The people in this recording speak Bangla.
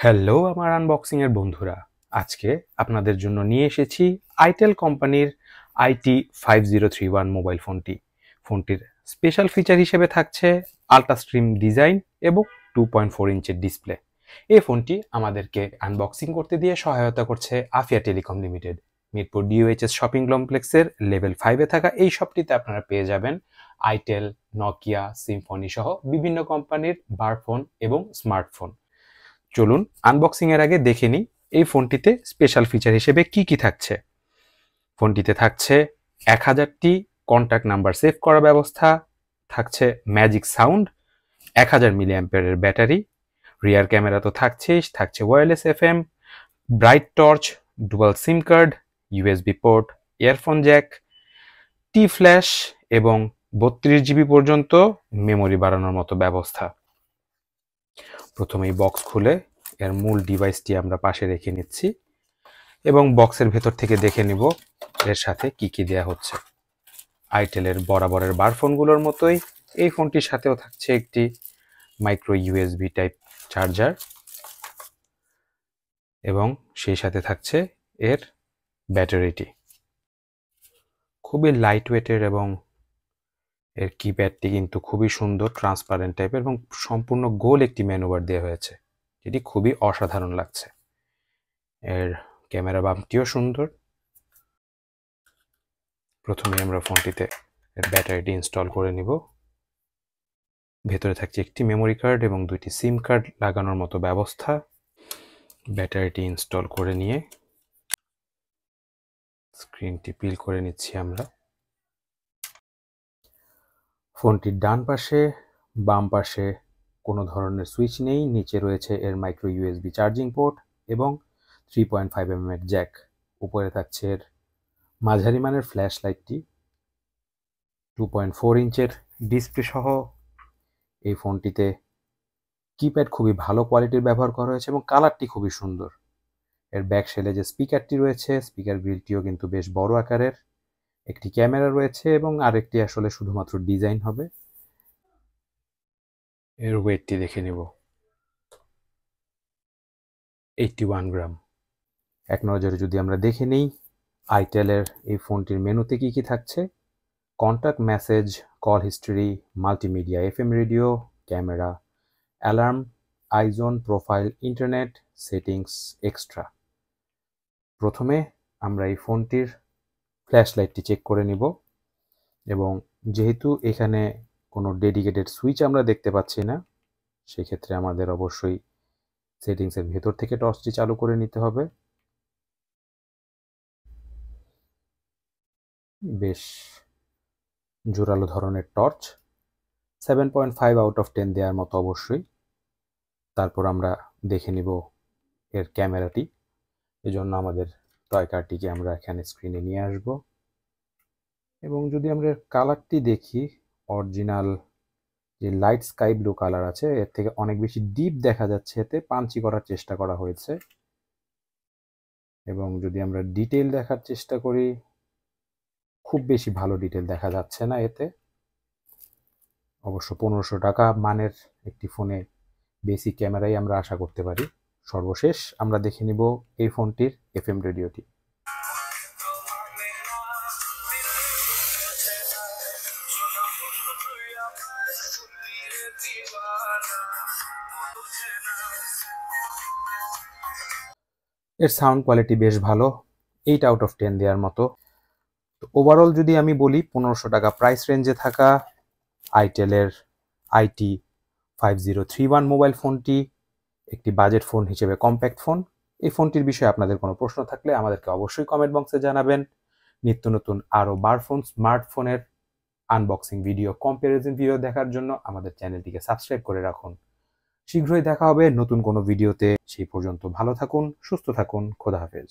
হ্যালো আমার আনবক্সিং এর বন্ধুরা, আজকে আপনাদের জন্য নিয়ে এসেছি আইটেল কোম্পানির IT5031 মোবাইল ফোনটির স্পেশাল ফিচার হিসেবে থাকছে আল্ট্রা স্ট্রিম ডিজাইন এবং 2.4 ইঞ্চের ডিসপ্লে। এই ফোনটি আমাদেরকে আনবক্সিং করতে দিয়ে সহায়তা করছে Afia telecom limited. Mirpur DOHS shopping কমপ্লেক্সের লেভেল 5-এ থাকা এই শপটিতে আপনারা পেয়ে যাবেন আইটেল, নকিয়া, সিম্ফনি সহ বিভিন্ন কোম্পানির বার ফোন এবং স্মার্টফোন। চলুন আনবক্সিং এর আগে দেখে নিই এই ফোনটিতে স্পেশাল ফিচার হিসেবে কি কি থাকছে। ফোনটিতে থাকছে 1000টি কন্ট্যাক্ট নাম্বার সেভ করার ব্যবস্থা, থাকছে ম্যাজিক সাউন্ড, 1000 মিলি অ্যাম্পিয়ারের ব্যাটারি, রিয়ার ক্যামেরা তো থাকছেই, থাকছে wireless FM, bright torch, dual SIM card, USB port, earphone jack, T flash এবং 32 জিবি পর্যন্ত মেমোরি বাড়ানোর মতো ব্যবস্থা। প্রথমেই বক্স খুলে এর মূল ডিভাইসটি আমরা পাশে রেখে নিচ্ছি এবং বক্সের ভেতর থেকে দেখে নিব এর সাথে কি কি দেয়া হচ্ছে। আইটেলের বরাবরের বার ফোনগুলোর মতোই এই ফোনটির সাথেও থাকছে একটি মাইক্রো ইউএসবি টাইপ চার্জার এবং সেই সাথে থাকছে এর ব্যাটারিটি। খুবই লাইট ওয়েটের এবং এর কিপ্যাডটি কিন্তু খুবই সুন্দর, ট্রান্সপারেন্ট টাইপের এবং সম্পূর্ণ গোল একটি মেনুবার দেওয়া হয়েছে, যেটি খুবই অসাধারণ লাগছে। এর ক্যামেরা বামটিও সুন্দর। প্রথমে আমরা ফোনটিতে এর ব্যাটারিটি ইনস্টল করে নিব। ভেতরে থাকছে একটি মেমোরি কার্ড এবং 2টি সিম কার্ড লাগানোর মতো ব্যবস্থা। ব্যাটারিটি ইনস্টল করে নিয়ে স্ক্রিনটি পিল করে নিচ্ছি আমরা। ফোনটির ডান পাশে, বাম পাশে কোনো ধরনের সুইচ নেই। নিচে রয়েছে এর মাইক্রো ইউএসবি চার্জিং পোর্ট এবং 3.5 এর জ্যাক। উপরে থাকছে এর মাঝারি মানের ফ্ল্যাশ লাইটটি। 2.4 ইঞ্চের ডিসপ্লে সহ এই ফোনটিতে কিপ্যাড খুবই ভালো কোয়ালিটির ব্যবহার করা হয়েছে এবং কালারটি খুবই সুন্দর। এর ব্যাক সেলে যে স্পিকারটি রয়েছে, স্পিকার গ্রিলটিও কিন্তু বেশ বড় আকারের। একটি ক্যামেরা রয়েছে এবং আরেকটি আসলে শুধুমাত্র ডিজাইন হবে। এর ওয়েটটি দেখে নিব, 81 গ্রাম। এক নজরে যদি আমরা দেখে নিই আইটেলের এই ফোনটির মেনুতে কি কি থাকছে: contact, message, call history, multimedia, FM radio, camera, alarm, iZone, profile, internet, settings, extra. প্রথমে আমরা এই ফোনটির ফ্ল্যাশ লাইটটি চেক করে নিব এবং যেহেতু এখানে কোনো ডেডিকেটেড সুইচ আমরা দেখতে পাচ্ছি না, সেক্ষেত্রে আমাদের অবশ্যই সেটিংসের ভেতর থেকে টর্চটি চালু করে নিতে হবে। বেশ জোরালো ধরনের টর্চ, 7.5 আউট অফ 10 দেওয়ার মতো অবশ্যই। তারপর আমরা দেখে নিব এর ক্যামেরাটি। এজন্য আমাদের টয় কারটিকে আমরা এখানে স্ক্রিনে নিয়ে আসব এবং যদি আমরা এর কালারটি দেখি, অরিজিনাল যে লাইট স্কাই ব্লু কালার আছে এর থেকে অনেক বেশি ডিপ দেখা যাচ্ছে, এতে পাঞ্চি করার চেষ্টা করা হয়েছে। এবং যদি আমরা ডিটেইল দেখার চেষ্টা করি, খুব বেশি ভালো ডিটেইল দেখা যাচ্ছে না এতে। অবশ্য 1500 টাকা মানের একটি ফোনে বেসিক ক্যামেরাই আমরা আশা করতে পারি। সর্বশেষ আমরা দেখে নিব এই ফোনটির এফএম রেডিওটি। এর সাউন্ড কোয়ালিটি বেশ ভালো, 8 আউট অফ 10 দেওয়ার মতো। তো ওভারঅল যদি আমি বলি, 1500 টাকা প্রাইস রেঞ্জে থাকা আইটেলের IT5031 মোবাইল ফোনটি একটি বাজেট ফোন হিসেবে কম্প্যাক্ট ফোন। এই ফোনটির বিষয়ে আপনাদের কোনো প্রশ্ন থাকলে আমাদেরকে অবশ্যই কমেন্ট বক্সে জানাবেন। নিত্য নতুন আরও বারফোন, স্মার্টফোনের আনবক্সিং ভিডিও, কম্প্যারিজন ভিডিও দেখার জন্য আমাদের চ্যানেলটিকে সাবস্ক্রাইব করে রাখুন। শীঘ্রই দেখা হবে নতুন কোনো ভিডিওতে। সেই পর্যন্ত ভালো থাকুন, সুস্থ থাকুন, খোদা হাফেজ।